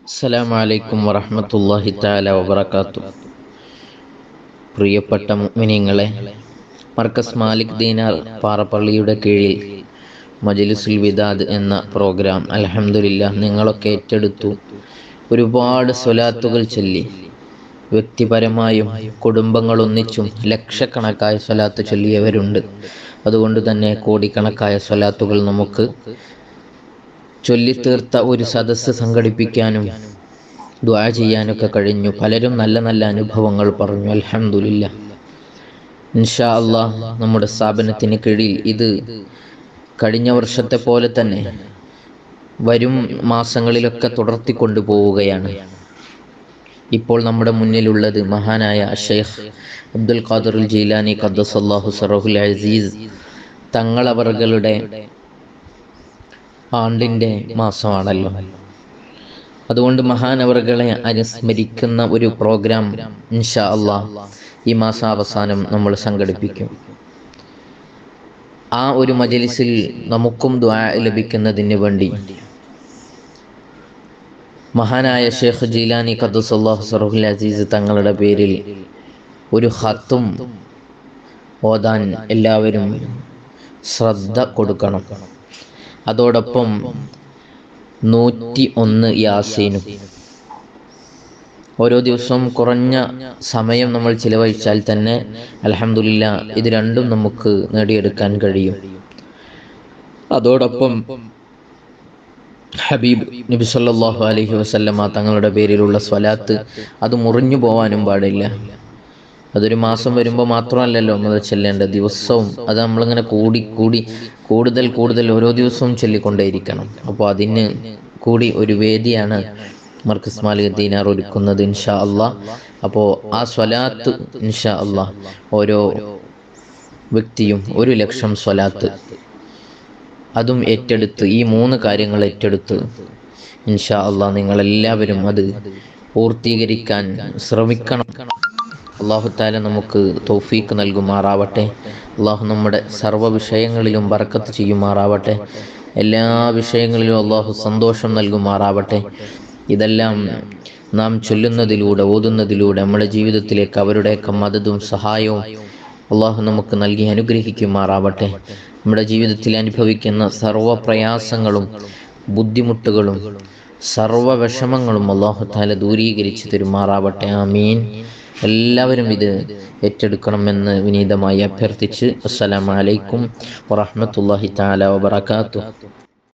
അസ്സലാമു അലൈക്കും വറഹ്മത്തുള്ളാഹി തആല വബറകാതുഹു. പ്രിയപ്പെട്ട മുഅ്മിനീങ്ങളെ, മർക്കസ് മാലിക് ദീനാർ പാറപ്പള്ളിയുടെ കീഴിൽ മജ്‌ലിസുൽ വിദാദ് എന്ന പ്രോഗ്രാം അൽഹംദുലില്ലാഹ് നിങ്ങളൊക്കെ ഏറ്റെടുത്തു. ഒരുപാട് സ്വലാത്തുകൾ ചൊല്ലി, വ്യക്തിപരമായും കുടുംബങ്ങൾ ഒന്നിച്ചും ലക്ഷക്കണക്കായ സ്വലാത്ത് ചൊല്ലിയവരുണ്ട്. അതുകൊണ്ട് തന്നെ കോടിക്കണക്കായ സ്വലാത്തുകൾ നമുക്ക് ചൊല്ലിത്തീർത്ത ഒരു സദസ്സ് സംഘടിപ്പിക്കാനും ദുആ ചെയ്യാനൊക്കെ കഴിഞ്ഞു. പലരും നല്ല നല്ല അനുഭവങ്ങൾ പറഞ്ഞു. അൽഹംദുലില്ലാഹ്. ഇൻഷാ അല്ലാഹ് നമ്മുടെ സ്ഥാപനത്തിന് കീഴിൽ ഇത് കഴിഞ്ഞ വർഷത്തെ പോലെ തന്നെ വരും മാസങ്ങളിലൊക്കെ തുടർത്തിക്കൊണ്ടു പോവുകയാണ്. ഇപ്പോൾ നമ്മുടെ മുന്നിലുള്ളത് മഹാനായ ഷെയ്ഖ് അബ്ദുൽ ഖാദിർ ജീലാനി ഖദ്ദസല്ലാഹു സിറഹുൽ അസീസ് തങ്ങളവറുകളുടെ ആണ്ടിൻ്റെ മാസമാണല്ലോ. അതുകൊണ്ട് മഹാനവറുകളെ അനുസ്മരിക്കുന്ന ഒരു പ്രോഗ്രാം ഇൻഷാ അല്ലാഹ് ഈ മാസാവസാനം നമ്മൾ സംഘടിപ്പിക്കും. ആ ഒരു മജ്‌ലിസിൽ നമുക്കും ദുആ ലഭിക്കുന്നതിന് വേണ്ടി മഹാനായ ഷെയ്ഖ് ജീലാനി ഖദ്ദസല്ലാഹു സിറഹുൽ അസീസ് തങ്ങളുടെ പേരിൽ ഒരു ഖത്തും ഓതാൻ എല്ലാവരും ശ്രദ്ധ കൊടുക്കണം. അതോടൊപ്പം 101 യാസീനും. ഓരോ ദിവസവും കുറഞ്ഞ സമയം നമ്മൾ ചിലവഴിച്ചാൽ തന്നെ അൽഹംദുലില്ലാഹ് ഇത് രണ്ടും നമുക്ക് നേടിയെടുക്കാൻ കഴിയും. അതോടൊപ്പം ഹബീബ് നബി സല്ലല്ലാഹു അലൈഹി വസല്ലമ തങ്ങളുടെ പേരിലുള്ള സ്വലാത്ത് അത് മുറിഞ്ഞു പോവാനും പാടില്ല. അതൊരു മാസം വരുമ്പോൾ മാത്രമല്ലല്ലോ നമ്മൾ ചെല്ലേണ്ട, ദിവസവും അത് നമ്മളിങ്ങനെ കൂടുതൽ ഓരോ ദിവസവും ചൊല്ലിക്കൊണ്ടേയിരിക്കണം. അപ്പോൾ അതിന് കൂടി ഒരു വേദിയാണ് മർക്കസ് മാലിക് ദീനാർ ഒരുക്കുന്നത് ഇൻഷാ അല്ലാഹ്. അപ്പോൾ ആ സ്വലാത്ത് ഇൻഷാ അല്ലാഹ് ഓരോ വ്യക്തിയും 1,00,000 സ്വലാത്ത് അതും ഏറ്റെടുത്ത്, ഈ 3 കാര്യങ്ങൾ ഏറ്റെടുത്ത് ഇൻഷാ അല്ലാഹ് നിങ്ങളെല്ലാവരും അത് പൂർത്തീകരിക്കാൻ ശ്രമിക്കണം. അല്ലാഹു തആല നമുക്ക് തൗഫീഖ് നൽകുമാറാവട്ടെ. അല്ലാഹു നമ്മുടെ സർവ്വ വിഷയങ്ങളിലും ബർക്കത്ത് ചെയ്യുമാറാവട്ടെ. എല്ലാ വിഷയങ്ങളിലും അല്ലാഹു സന്തോഷം നൽകുമാറാവട്ടെ. ഇതെല്ലാം നാം ചൊല്ലുന്നതിലൂടെ, ഓതുന്നതിലൂടെ നമ്മുടെ ജീവിതത്തിലേക്ക് അവരുടെയൊക്കെ മദദും സഹായവും അല്ലാഹു നമുക്ക് നൽകി അനുഗ്രഹിക്കുമാറാവട്ടെ. നമ്മുടെ ജീവിതത്തിൽ അനുഭവിക്കുന്ന സർവ്വ പ്രയാസങ്ങളും ബുദ്ധിമുട്ടുകളും സർവ്വ വിഷമങ്ങളും അല്ലാഹു തആല ദൂരീകരിച്ച് തരുമാറാവട്ടെ. ആമീൻ. എല്ലാവരും ഇത് ഏറ്റെടുക്കണമെന്ന് വിനീതമായി അഭ്യർത്ഥിച്ച് അസ്സലാമു അലൈക്കും വറഹ്മത്തുള്ളാഹി തആല വബറകാതുഹു.